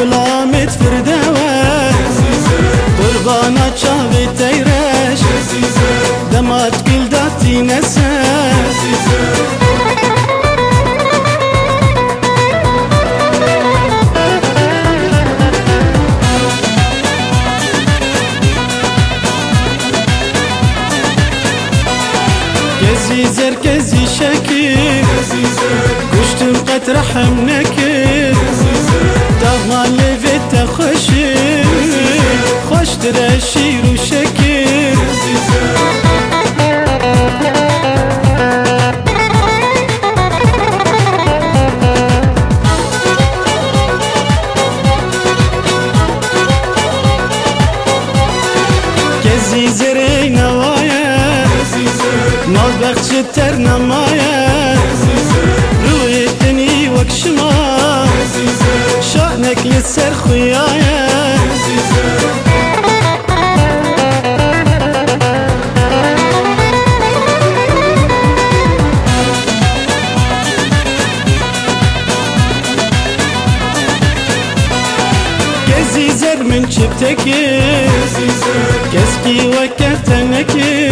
غلامت فردوه قربانا چاوی تیرش دمات گل داتی نسه كزي زر كزي شكي كشتم قد رحم نكي دغما لفت خشي خوش ترشير وشكي كزي زري نوايا نال بخش تر نمايا روي الدني وكشما شأنك للسر خيايا كزي زر من شبتكي كسكي وكتنكي